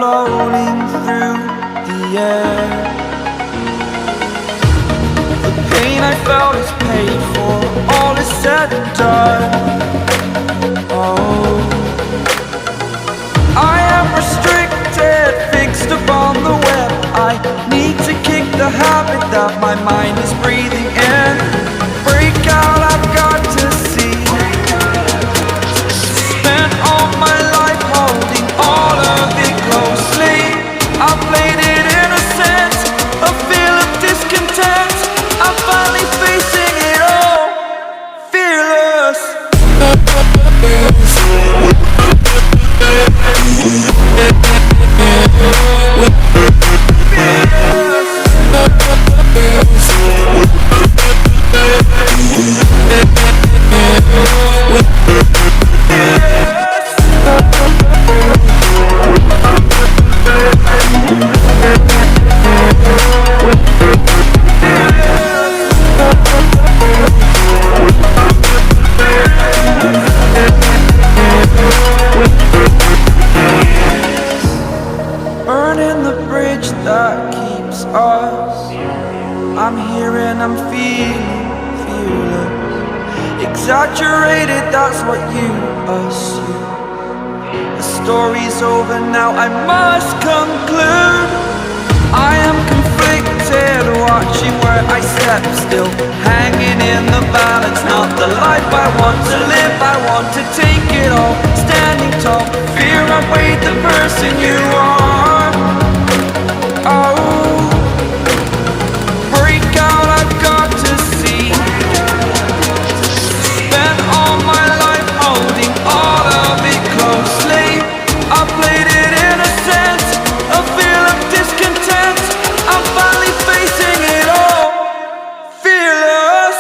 floating through the air. The pain I felt is paid for, all is said and done. Oh, I am restricted, fixed upon the web. I need to kick the habit that my mind is breathing in. Break out, I've got to see. Spent all my life holding all of it closely. I played it innocent, a feel of discontent. I'm finally facing it all, fearless. Burning the bridge that keeps us. I'm here and I'm feeling fearless. Exaggerated, that's what you assume. The story's over now, I must conclude. I am conflicted, watching where I step still, hanging in the balance. Not the life I want to live, I want to take it all. Standing tall, fear outweighed the person you are. Oh, break out, I've got to see. Spent all my life holding all of it closely. I played it innocent, a feel of discontent. I'm finally facing it all, fearless.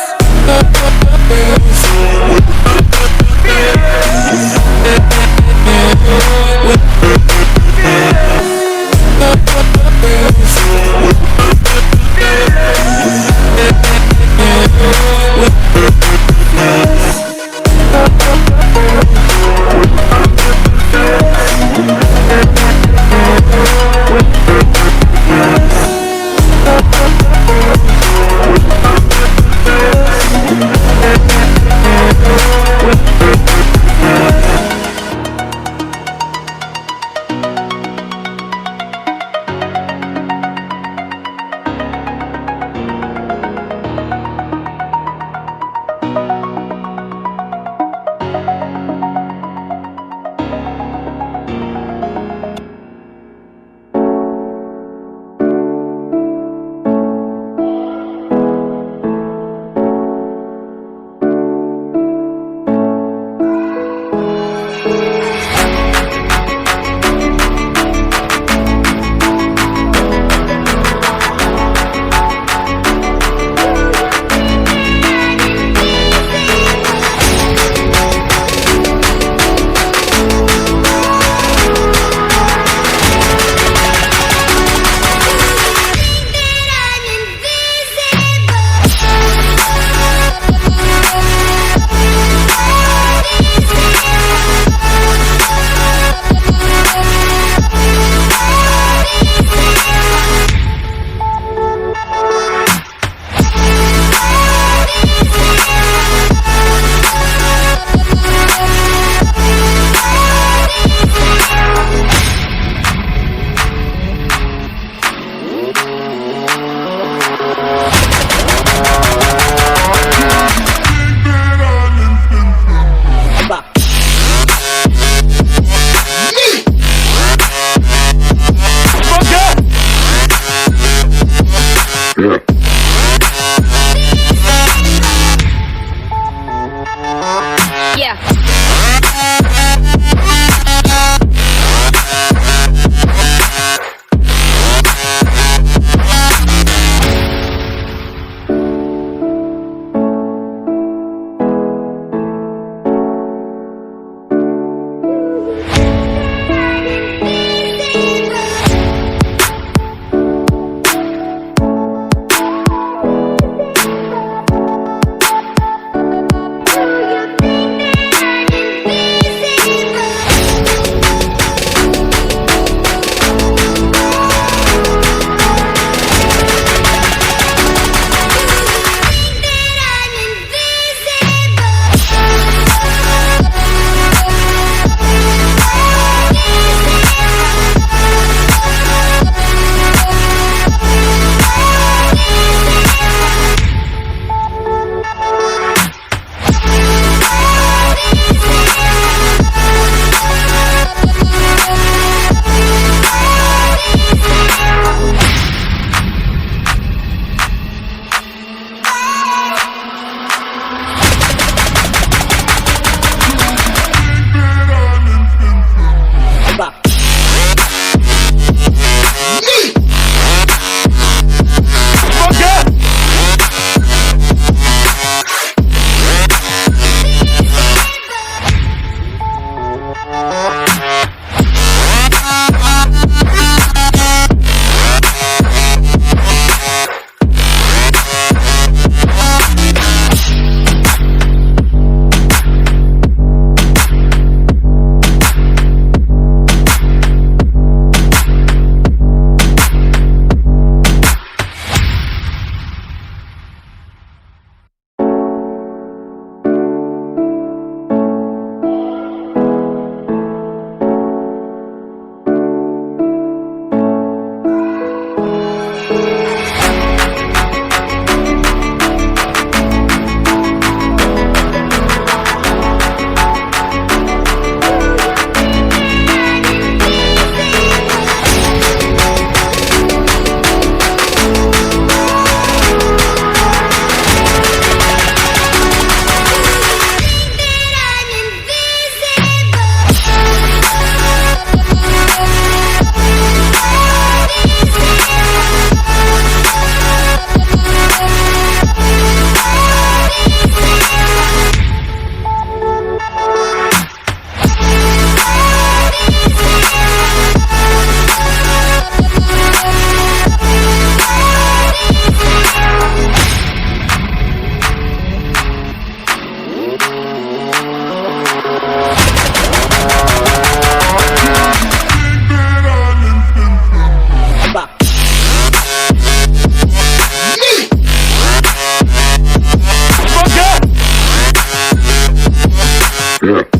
Yeah.